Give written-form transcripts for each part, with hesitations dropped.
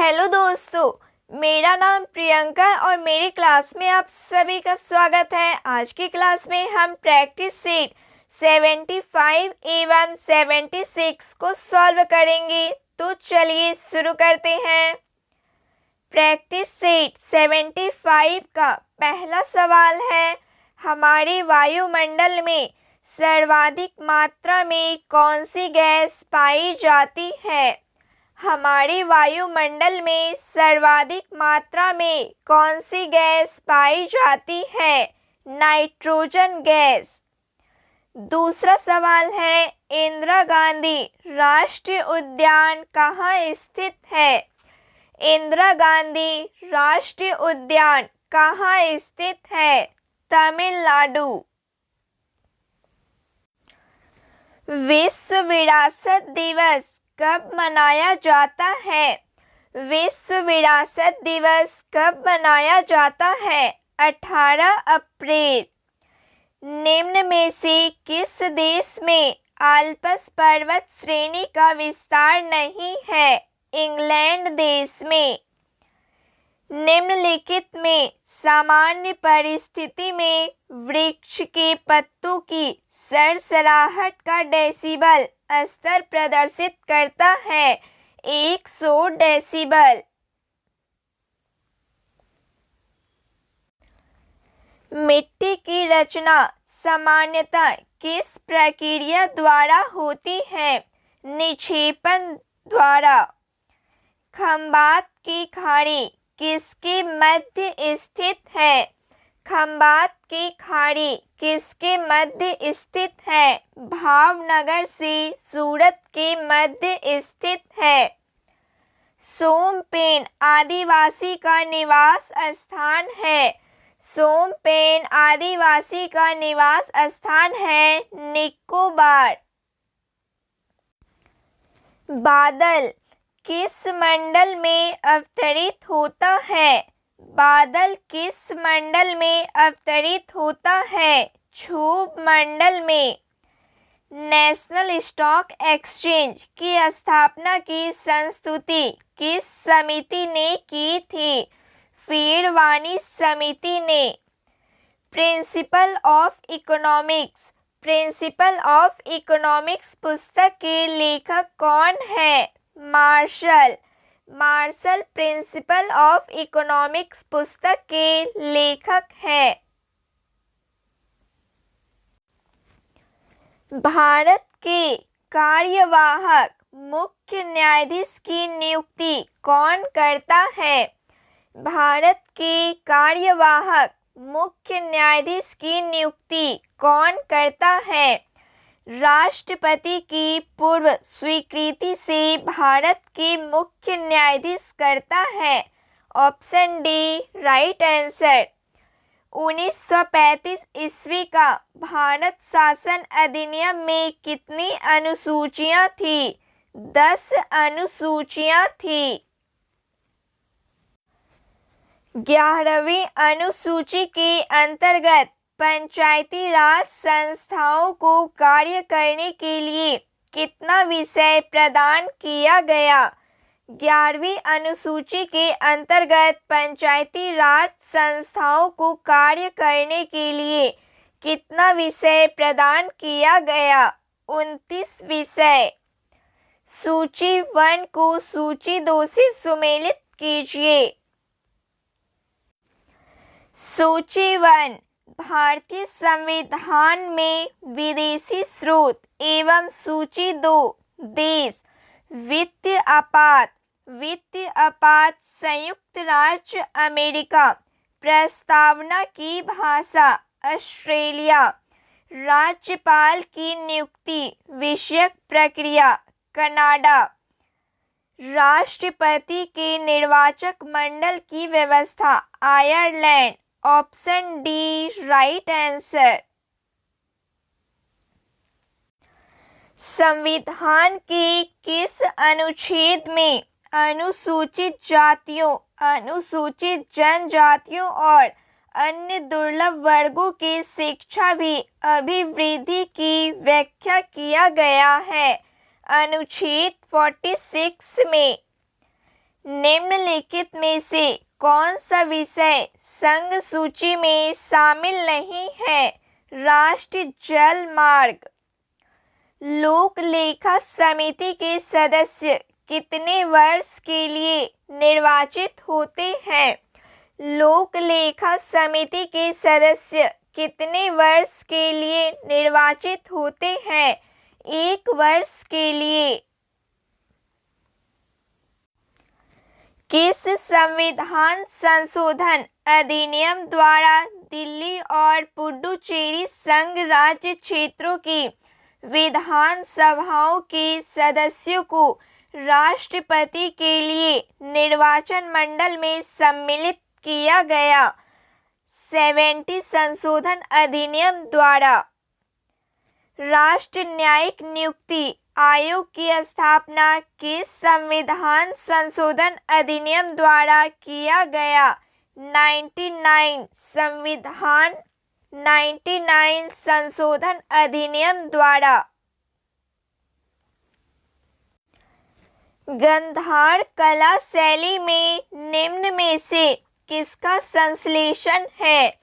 Hello दोस्तों, मेरा नाम प्रियंका और मेरी क्लास में आप सभी का स्वागत है। आज की क्लास में हम प्रैक्टिस सेट 75 एवं 76 को सॉल्व करेंगे। तो चलिए शुरू करते हैं। प्रैक्टिस सेट 75 का पहला सवाल है, हमारे वायुमंडल में सर्वाधिक मात्रा में कौन सी गैस पाई जाती है? हमारे वायुमंडल में सर्वाधिक मात्रा में कौन सी गैस पाई जाती है? Nitrogen gas. दूसरा सवाल है, इंदिरा गांधी राष्ट्रीय उद्यान कहाँ स्थित है? इंदिरा गांधी राष्ट्रीय उद्यान कहाँ स्थित है? तमिलनाडु। विश्व विरासत दिवस कब मनाया जाता है? विश्व विरासत दिवस कब मनाया जाता है? 18 अप्रैल। निम्न में से किस देश में आल्प्स पर्वत श्रेणी का विस्तार नहीं है? इंग्लैंड देश में। निम्नलिखित में सामान्य परिस्थिति में वृक्ष के पत्तों की सरसराहट का डेसिबल स्तर प्रदर्शित करता है? 100 डेसिबल। मिट्टी की रचना सामान्यतः किस प्रक्रिया द्वारा होती है? निक्षेपण द्वारा। खंबात की खाड़ी किसके मध्य स्थित है? खंबात की खाड़ी किसके मध्य स्थित है? भावनगर से सूरत के मध्य स्थित है। सोमपेन आदिवासी का निवास स्थान है। सोमपेन आदिवासी का निवास स्थान है निकोबार। बादल किस मंडल में अवतरित होता है? बादल किस मंडल में अवतरित होता है? क्षोभ मंडल में। नेशनल स्टॉक एक्सचेंज की स्थापना की संस्तुति किस समिति ने की थी? फीरवानी समिति ने। Principle of economics. Principle of economics पुस्तक के लेखक कौन है? Marshall. Marshall principle of economics पुस्तक के लेखक हैं। भारत के कार्यवाहक मुख्य न्यायाधीश की नियुक्ति कौन करता है? भारत के कार्यवाहक मुख्य न्यायाधीश की नियुक्ति कौन करता है? राष्ट्रपति की पूर्व स्वीकृति से भारत के मुख्य न्यायाधीश करता है। Option D right answer. 1935 ईस्वी का भारत शासन अधिनियम में कितनी अनुसूचियां थी? 10 अनुसूचियां थी। 11वीं अनुसूची के अंतर्गत पंचायती राज संस्थाओं को कार्य करने के लिए कितना विषय प्रदान किया गया? 11वीं अनुसूची के अंतर्गत पंचायती राज संस्थाओं को कार्य करने के लिए कितना विषय प्रदान किया गया? 29 विषय। सूची 1 को सूची 2 से सुमेलित कीजिए। सूची 1, भारतीय संविधान में विदेशी स्रोत एवं सूची 2, देश। वित्तीय आपात। वित्तीय आपात संयुक्त राज्य अमेरिका। प्रस्तावना की भाषा ऑस्ट्रेलिया। राज्यपाल की नियुक्ति विषयक प्रक्रिया कनाडा। राष्ट्रपति के निर्वाचक मंडल की व्यवस्था Ireland. Option D right answer. संविधान के किस अनुच्छेद में अनुसूचित जातियों, अनुसूचित जनजातियों और अन्य दुर्लभ वर्गों की शिक्षा भी अभिवृद्धि की व्याख्या किया गया है? अनुच्छेद 46 में। निम्नलिखित में से कौन सा विषय संघ सूची में शामिल नहीं है? राष्ट्रीय जल मार्ग। लोक लेखा समिति के सदस्य कितने वर्ष के लिए निर्वाचित होते हैं? लोक लेखा समिति के सदस्य कितने वर्ष के लिए निर्वाचित होते हैं? 1 वर्ष के लिए। किस संविधान संशोधन अधिनियम द्वारा दिल्ली और पुडुचेरी संघ राज्य क्षेत्रों की विधानसभाओं के सदस्यों को राष्ट्रपति के लिए निर्वाचन मंडल में सम्मिलित किया गया? 70 संशोधन अधिनियम द्वारा। राष्ट्रीय न्यायिक नियुक्ति आयोग की स्थापना किस संविधान संशोधन अधिनियम द्वारा किया गया? 99 संशोधन अधिनियम द्वारा। गांधार कला शैली में निम्न में से किसका संश्लेषण है?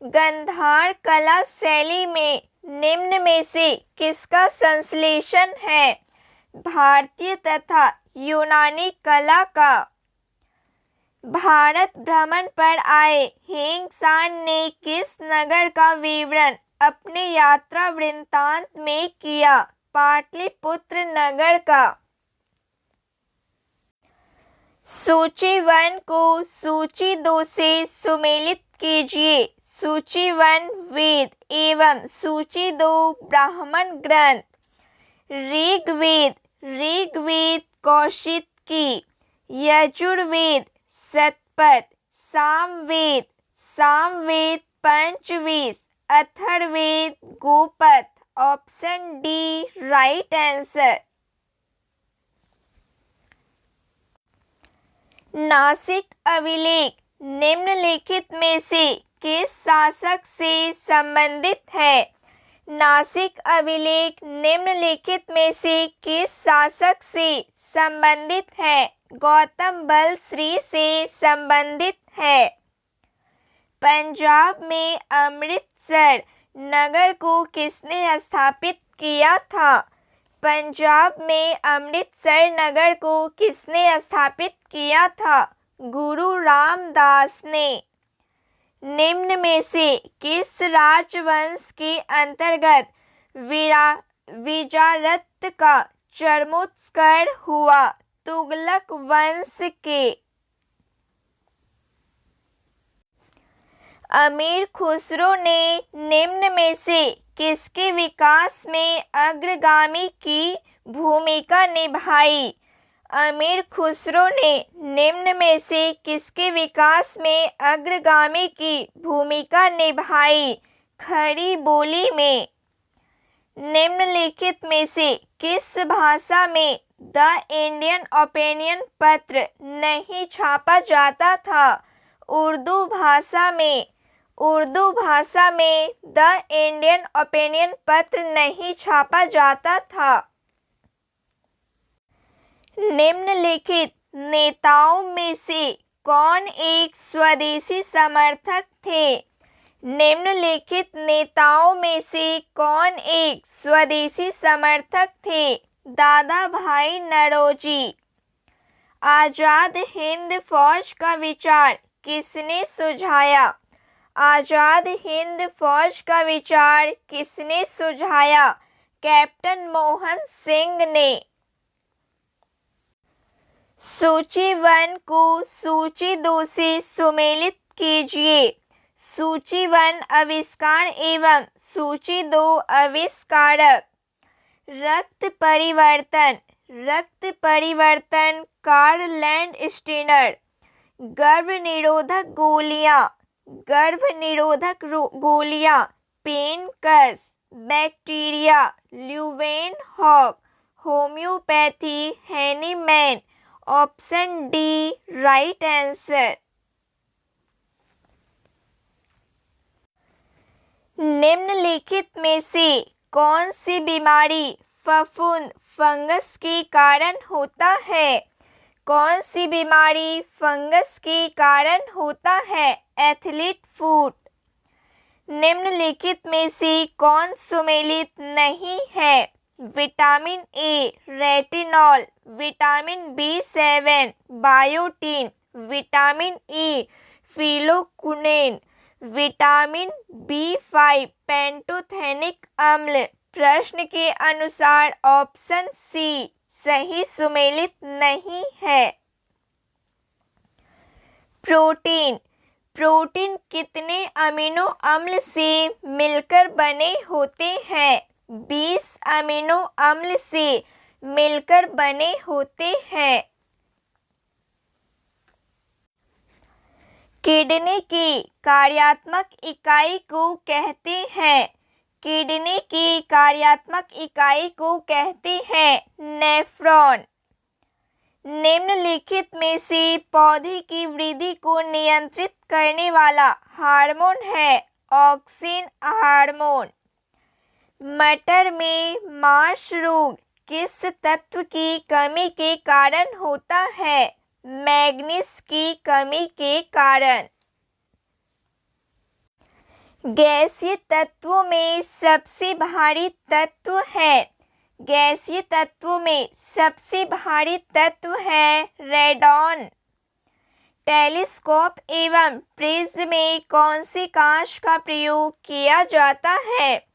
गांधार कला शैली में निम्न में से किसका संश्लेषण है? भारतीय तथा यूनानी कला का। भारत भ्रमण पर आए हिंग सांग ने किस नगर का विवरण अपने यात्रा वृत्तांत में किया? पाटलिपुत्र नगर का। सूची 1 को सूची 2 से सुमेलित कीजिए। सूची 1 वेद एवं सूची 2 ब्राह्मण ग्रंथ। ऋग्वेद कौशिकी, यजुर्वेद शतपथ, सामवेद पंचवीस, Atharvaveda Gopatha. Option D right answer. Nashik अभिलेख निम्नलिखित में से किस शासक से संबंधित है? नासिक अभिलेख निम्नलिखित में से किस शासक से संबंधित है? गौतम बल श्री से संबंधित है। पंजाब में अमृतसर नगर को किसने स्थापित किया था? पंजाब में अमृतसर नगर को किसने स्थापित किया था? गुरु रामदास ने। निम्न में से किस राजवंश के अंतर्गत विजारत का चरमोत्कर्ष हुआ? तुगलक वंश के। अमीर खुसरो ने निम्न में से किसके विकास में अग्रगामी की भूमिका निभाई? अमीर खुसरो ने निम्न में से किसके विकास में अग्रगामी की भूमिका निभाई? खड़ी बोली में। निम्नलिखित में से किस भाषा में द इंडियन ओपिनियन पत्र नहीं छापा जाता था? उर्दू भाषा में। द इंडियन ओपिनियन पत्र नहीं छापा जाता था। निम्नलिखित नेताओं में से कौन एक स्वदेशी समर्थक थे? निम्नलिखित नेताओं में से कौन एक स्वदेशी समर्थक थे? दादा भाई नौरोजी। आजाद हिंद फौज का विचार किसने सुझाया? आजाद हिंद फौज का विचार किसने सुझाया? कैप्टन मोहन सिंह ने। सूची 1 को सूची 2 से सुमेलित कीजिए। सूची 1 आविष्कार एवं सूची 2 आविष्कारक। रक्त परिवर्तन कार्ल लैंडस्टीनर। गर्भ निरोधक गोलियां Pincus. Bacteria Leeuwenhoek. Homeopathy Hahnemann. Option D right answer. निम्नलिखित में से कौन सी बीमारी फफूंद फंगस के कारण होता है? कौन सी बीमारी फंगस के कारण होता है? Athlete foot. निम्नलिखित में से कौन सुमेलित नहीं है? Vitamin A retinol, vitamin B7 biotin, vitamin E phylloquinone, vitamin B5 pantothenic अम्ल। प्रश्न के अनुसार ऑप्शन सी सही सुमेलित नहीं है। प्रोटीन। प्रोटीन कितने अमीनो अम्ल से मिलकर बने होते हैं? 20 अमीनो अम्ल से मिलकर बने होते हैं। किडनी की कार्यात्मक इकाई को कहते हैं? किडनी की कार्यात्मक इकाई को कहते हैं नेफ्रॉन। निम्नलिखित में से पौधे की वृद्धि को नियंत्रित करने वाला हार्मोन है? Auxin hormone. मटर में मार्श रोग किस तत्व की कमी के कारण होता है? मैग्नीज की कमी के कारण। गैसीय तत्वों में सबसे भारी तत्व है? गैसीय तत्वों में सबसे भारी तत्व है रेडॉन। टेलीस्कोप एवं प्रिज्म में कौन से कांच का प्रयोग किया जाता है?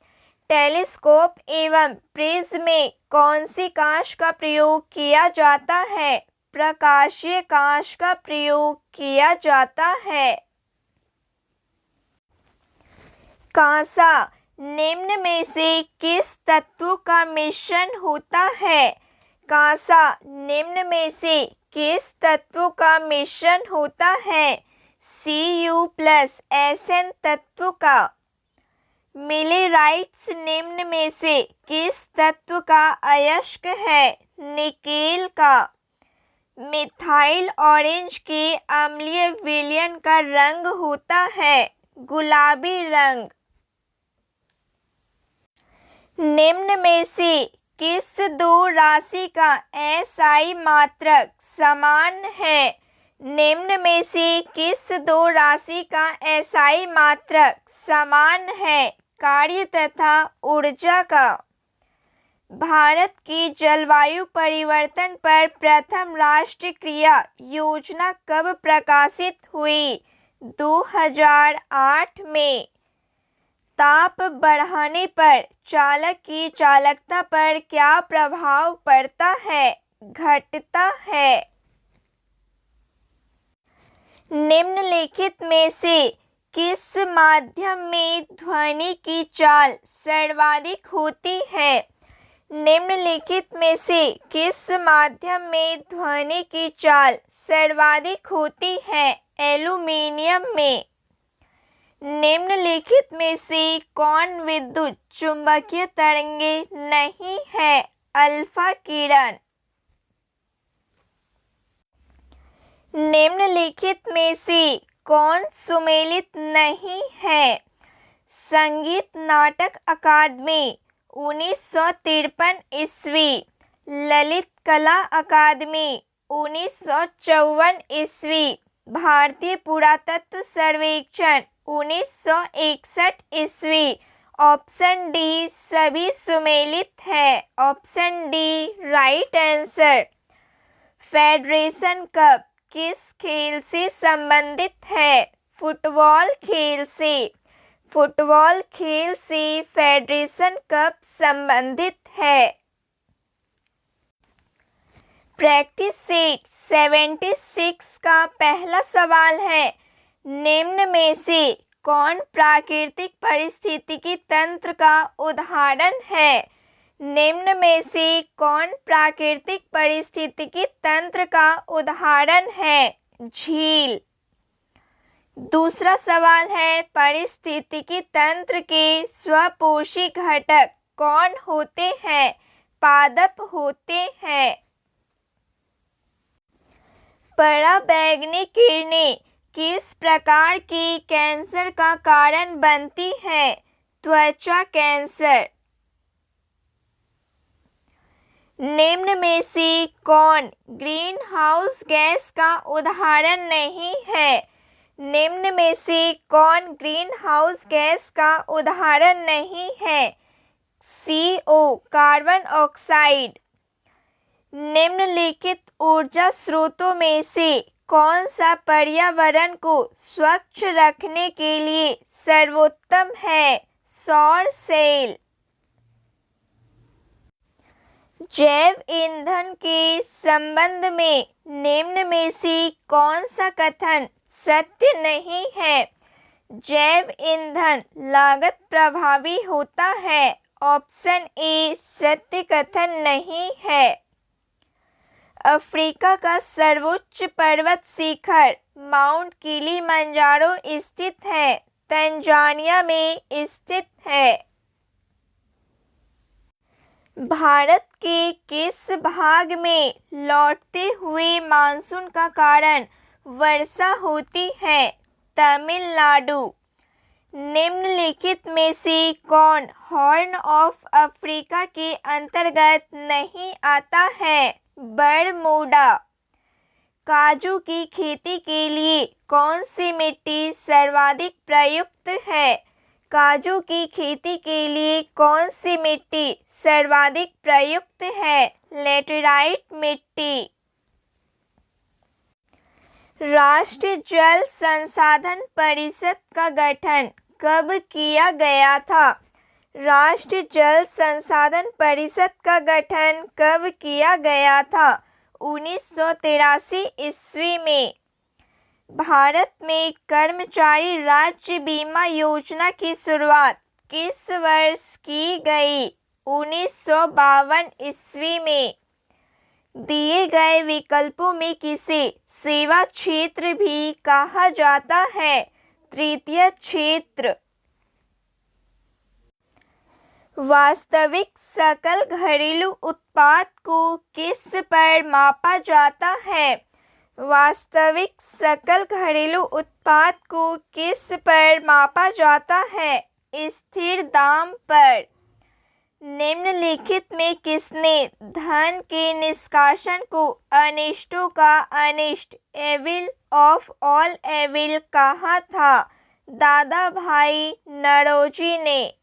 टेलीस्कोप एवं प्रिज्म में कौन से कांच का प्रयोग किया जाता है? प्रकाशीय कांच का प्रयोग किया जाता है। कांसा निम्न में से किस तत्व का मिश्रण होता है? कांसा निम्न में से किस तत्व का मिश्रण होता है? Cu+Sn तत्व का। मिलेराइट्स निम्न में से किस तत्व का अयस्क है? निकेल का। मिथाइल ऑरेंज के अम्लीय विलयन का रंग होता है गुलाबी रंग। निम्न में से किस दो राशि का SI मात्रक समान है? निम्न में से किस दो राशि का SI मात्रक समान है? कार्य तथा ऊर्जा का। भारत की जलवायु परिवर्तन पर प्रथम राष्ट्रीय क्रिया योजना कब प्रकाशित हुई? 2008 में। ताप बढ़ाने पर चालक की चालकता पर क्या प्रभाव पड़ता है? घटता है। निम्नलिखित में से किस माध्यम में ध्वनि की चाल सर्वाधिक होती है? निम्नलिखित में से किस माध्यम में ध्वनि की चाल सर्वाधिक होती है? एल्यूमीनियम में। निम्नलिखित में से कौन विद्युत चुंबकीय तरंगे नहीं है? अल्फा किरण। निम्नलिखित में से कौन सुमेलित नहीं है? संगीत नाटक अकादमी 1953 ईस्वी, ललित कला अकादमी 1954 ईस्वी, भारतीय पुरातत्व सर्वेक्षण 1961 ईस्वी। ऑप्शन डी सभी सुमेलित है। Option D right answer. Federation cup किस खेल से संबंधित है? फुटबॉल खेल से। फुटबॉल खेल से फेडरेशन कप संबंधित है। प्रैक्टिस सेट 76 का पहला सवाल है, निम्न में से कौन प्राकृतिक पारिस्थितिकी तंत्र का उदाहरण है? निम्न में से कौन प्राकृतिक पारिस्थितिकी तंत्र का उदाहरण है? झील। दूसरा सवाल है, पारिस्थितिकी तंत्र के स्वपोषी घटक कौन होते हैं? पादप होते हैं। पराबैंगनी किरणें किस प्रकार के कैंसर का कारण बनती है? त्वचा कैंसर। निम्न में से कौन ग्रीन हाउस गैस का उदाहरण नहीं है? निम्न में से कौन ग्रीन हाउस गैस का उदाहरण नहीं है? CO carbon oxide. निम्नलिखित ऊर्जा स्रोतों में से कौन सा पर्यावरण को स्वच्छ रखने के लिए सर्वोत्तम है? सौर सेल। जैव ईंधन के संबंध में निम्न में से कौन सा कथन सत्य नहीं है? जैव ईंधन लागत प्रभावी होता है। ऑप्शन ए सत्य कथन नहीं है। अफ्रीका का सर्वोच्च पर्वत शिखर माउंट किलिमंजारो स्थित है। तंजानिया में स्थित है। भारत के किस भाग में लौटते हुए मानसून का कारण वर्षा होती है? तमिलनाडु। निम्नलिखित में से कौन हॉर्न ऑफ अफ्रीका के अंतर्गत नहीं आता है? बरमूडा। काजू की खेती के लिए कौन सी मिट्टी सर्वाधिक प्रयुक्त है? काजू की खेती के लिए कौन सी मिट्टी सर्वाधिक प्रयुक्त है? लेटेराइट मिट्टी। राष्ट्रीय जल संसाधन परिषद का गठन कब किया गया था? राष्ट्रीय जल संसाधन परिषद का गठन कब किया गया था? 1983 ईस्वी में। भारत में कर्मचारी राज्य बीमा योजना की शुरुआत किस वर्ष की गई? 1952 ईस्वी में। दिए गए विकल्पों में किसे सेवा क्षेत्र भी कहा जाता है? तृतीय क्षेत्र। वास्तविक सकल घरेलू उत्पाद को किस पर मापा जाता है? वास्तविक सकल घरेलू उत्पाद को किस पर मापा जाता है? स्थिर दाम पर। निम्नलिखित में किसने धन के निष्कासन को अनिष्टों का अनिष्ट एविल ऑफ ऑल एविल कहा था? दादा भाई नौरोजी ने।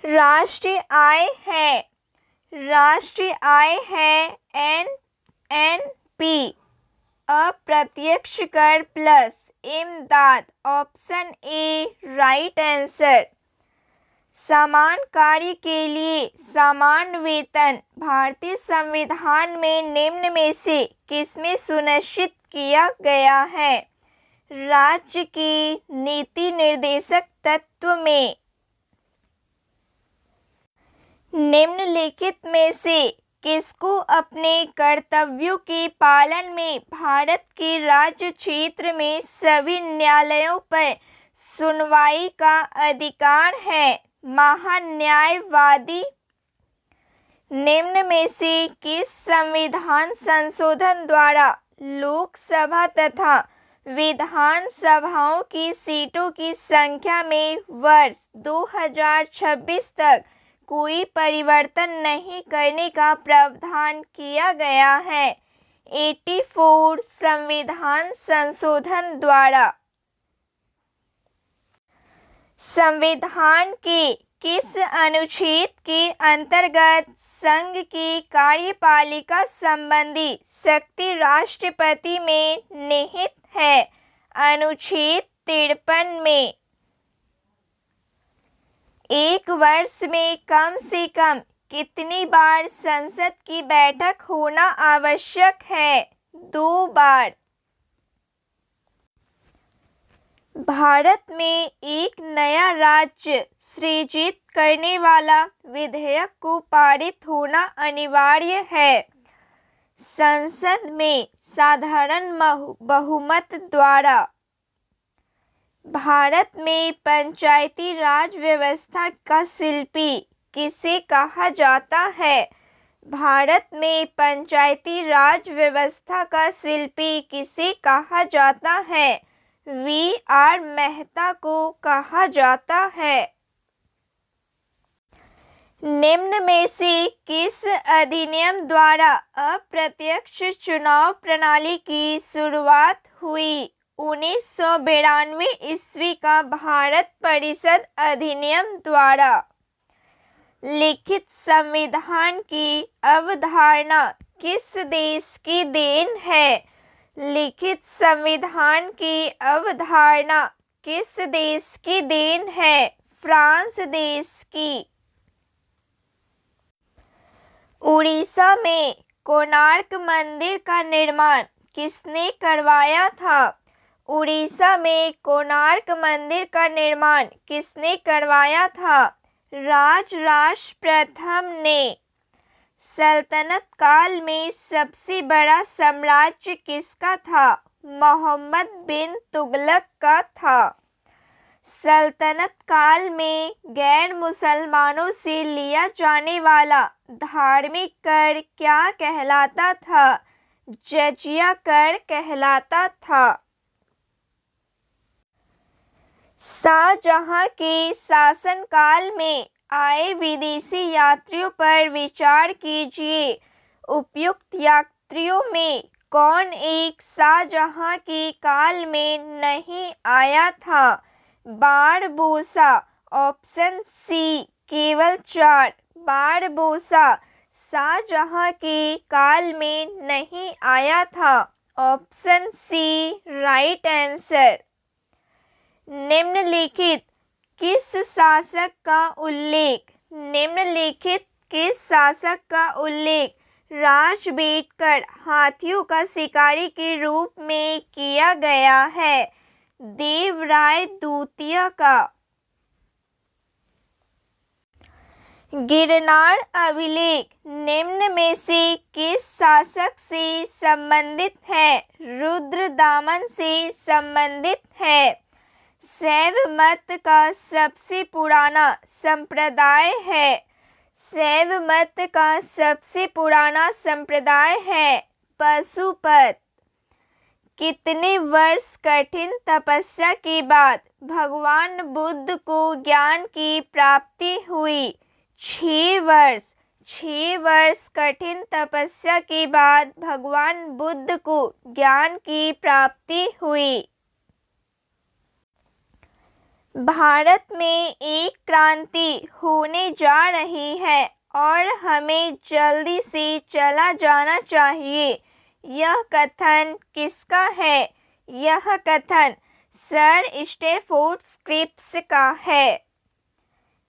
राष्ट्रीय आय है। राष्ट्रीय आय है NNP। अप्रत्यक्ष कर प्लस इमदाद। Option A right answer. समान कार्य के लिए समान वेतन भारतीय संविधान में निम्न में से किसमें सुनिश्चित किया गया है? राज्य की नीति निर्देशक तत्व में। निम्नलिखित में से किसको अपने कर्तव्यों के पालन में भारत के राज्य क्षेत्र में सभी न्यायालयों पर सुनवाई का अधिकार है? महान्यायवादी। निम्न में से किस संविधान संशोधन द्वारा लोकसभा तथा विधान सभाओं की सीटों की संख्या में वर्ष 2026 तक कोई परिवर्तन नहीं करने का प्रावधान किया गया है? 84 संविधान संशोधन द्वारा। संविधान के किस अनुच्छेद के अंतर्गत संघ की कार्यपालिका संबंधी शक्ति राष्ट्रपति में निहित है? अनुच्छेद 53 में। एक वर्ष में कम से कम कितनी बार संसद की बैठक होना आवश्यक है? 2 बार। भारत में एक नया राज्य सृजित करने वाला विधेयक को पारित होना अनिवार्य है। संसद में साधारण बहुमत द्वारा। भारत में पंचायती राज व्यवस्था का शिल्पी किसे कहा जाता है? भारत में पंचायती राज व्यवस्था का शिल्पी किसे कहा जाता है? VR मेहता को कहा जाता है। निम्न में से किस अधिनियम द्वारा अप्रत्यक्ष चुनाव प्रणाली की शुरुआत हुई? 1992 ईस्वी का भारत परिषद अधिनियम द्वारा। लिखित संविधान की अवधारणा किस देश की देन है? लिखित संविधान की अवधारणा किस देश की देन है? फ्रांस देश की। उड़ीसा में कोणार्क मंदिर का निर्माण किसने करवाया था? उड़ीसा में कोणार्क मंदिर का निर्माण किसने करवाया था? राजराष्ट्र प्रथम ने। सल्तनत काल में सबसे बड़ा साम्राज्य किसका था? मोहम्मद बिन तुगलक का था। सल्तनत काल में गैर मुसलमानों से लिया जाने वाला धार्मिक कर क्या कहलाता था? जजिया कर कहलाता था। शाहजहां के शासनकाल में आए विदेशी यात्रियों पर विचार कीजिए। उपर्युक्त यात्रियों में कौन एक शाहजहां के काल में नहीं आया था? बारबोसा। ऑप्शन सी केवल 4। बारबोसा शाहजहां के काल में नहीं आया था। Option C right answer. निम्नलिखित किस शासक का उल्लेख? निम्नलिखित किस शासक का उल्लेख राजबेटकर हाथियों का शिकारी के रूप में किया गया है? देवराय द्वितीय का। गिरनार अभिलेख निम्न में से किस शासक से संबंधित है? रुद्रदामन से संबंधित है। शैव मत का सबसे पुराना संप्रदाय है। शैव मत का सबसे पुराना संप्रदाय है पशुपत। कितने वर्ष कठिन तपस्या के बाद भगवान बुद्ध को ज्ञान की प्राप्ति हुई? 6 वर्ष। 6 वर्ष कठिन तपस्या के बाद भगवान बुद्ध को ज्ञान की प्राप्ति हुई। भारत में एक क्रांति होने जा रही है और हमें जल्दी से चला जाना चाहिए। यह कथन किसका है? यह कथन सर स्टैफोर्ड क्रिप्स का है।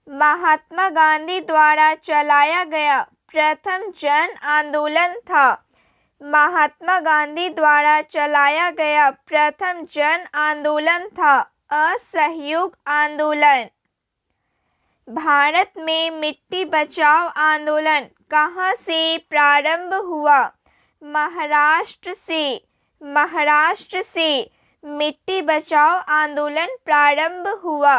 महात्मा गांधी द्वारा चलाया गया प्रथम जन आंदोलन था। महात्मा गांधी द्वारा चलाया गया प्रथम जन आंदोलन था असहयोग आंदोलन। भारत में मिट्टी बचाओ आंदोलन कहाँ से प्रारंभ हुआ? महाराष्ट्र से। महाराष्ट्र से मिट्टी बचाओ आंदोलन प्रारंभ हुआ।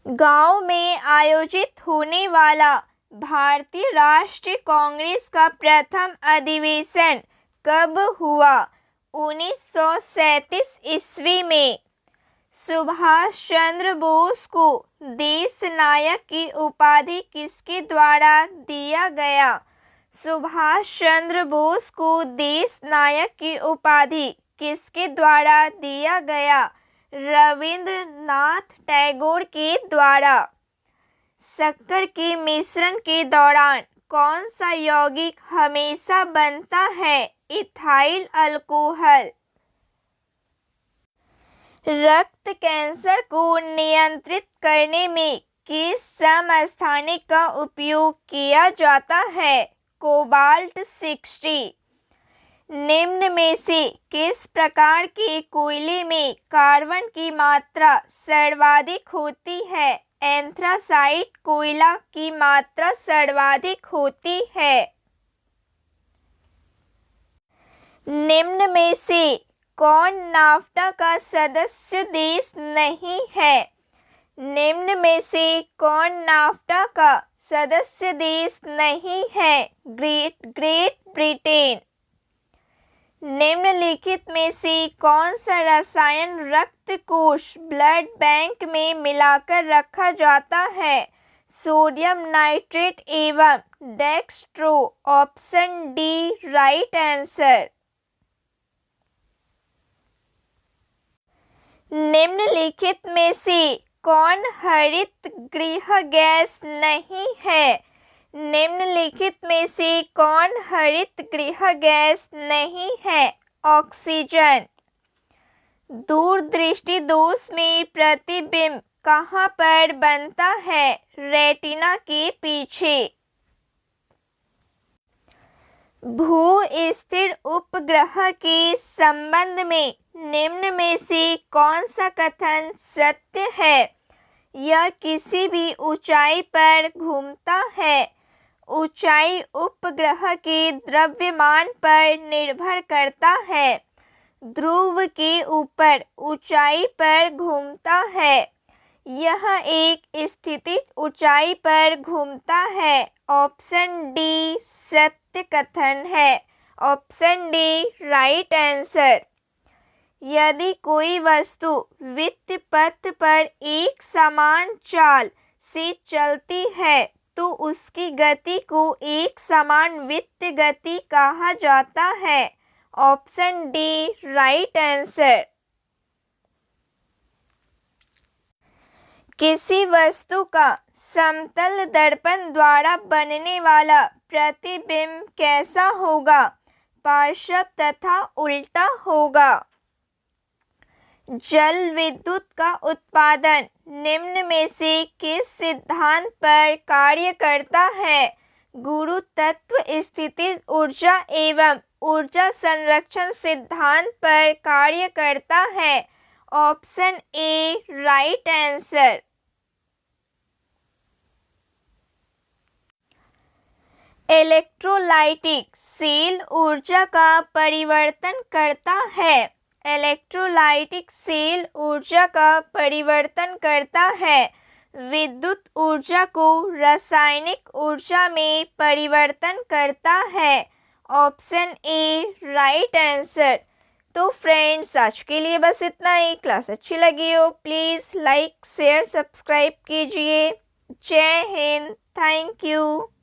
गांव में आयोजित होने वाला भारतीय राष्ट्रीय कांग्रेस का प्रथम अधिवेशन कब हुआ? 1937 ईस्वी में। सुभाष चंद्र बोस को देश नायक की उपाधि किसके द्वारा दिया गया? सुभाष चंद्र बोस को देश नायक की उपाधि किसके द्वारा दिया गया? रविंद्रनाथ टैगोर के द्वारा। शक्कर के मिश्रण के दौरान कौन सा यौगिक हमेशा बनता है? Ethyl alcohol. रक्त कैंसर को नियंत्रित करने में किस समस्थानिक का उपयोग किया जाता है? कोबाल्ट 60। निम्न में से किस प्रकार के कोयले में कार्बन की मात्रा सर्वाधिक होती है? एंथ्रासाइट कोयला की मात्रा सर्वाधिक होती है। निम्न में से कौन नाफ्टा का सदस्य देश नहीं है? निम्न में से कौन नाफ्टा का सदस्य देश नहीं है? Great Britain. निम्नलिखित में से कौन सा रसायन रक्त कोश ब्लड बैंक में मिलाकर रखा जाता है? सोडियम नाइट्रेट एवं dextro. Option D right answer. निम्नलिखित में से कौन हरित गृह गैस नहीं है? निम्नलिखित में से कौन हरित गृह गैस नहीं है? ऑक्सीजन। दूरदृष्टि दोष में प्रतिबिंब कहाँ पर बनता है? रेटिना के पीछे। भू स्थिर उपग्रह के संबंध में निम्न में से कौन सा कथन सत्य है? यह किसी भी ऊंचाई पर घूमता है। ऊंचाई उपग्रह के द्रव्यमान पर निर्भर करता है। ध्रुव के ऊपर ऊंचाई पर घूमता है। यह एक स्थितिज ऊंचाई पर घूमता है। ऑप्शन डी सत्य कथन है। Option D right answer. यदि कोई वस्तु वृत्त पथ पर एक समान चाल से चलती है तो उसकी गति को एक समान वृत्त गति कहा जाता है। Option D right answer. किसी वस्तु का समतल दर्पण द्वारा बनने वाला प्रतिबिंब कैसा होगा? पार्श्व तथा उल्टा होगा। जल विद्युत का उत्पादन निम्न में से किस सिद्धांत पर कार्य करता है? गुरुत्व स्थितिज ऊर्जा एवं ऊर्जा संरक्षण सिद्धांत पर कार्य करता है। Option A right answer. Electrolytic cell ऊर्जा का परिवर्तन करता है। इलेक्ट्रोलाइटिक सेल ऊर्जा का परिवर्तन करता है। विद्युत ऊर्जा को रासायनिक ऊर्जा में परिवर्तन करता है। Option A right answer. तो फ्रेंड्स आज के लिए बस इतना ही। क्लास अच्छी लगी हो प्लीज़ लाइक शेयर सब्सक्राइब कीजिए। जय हिंद। Thank you.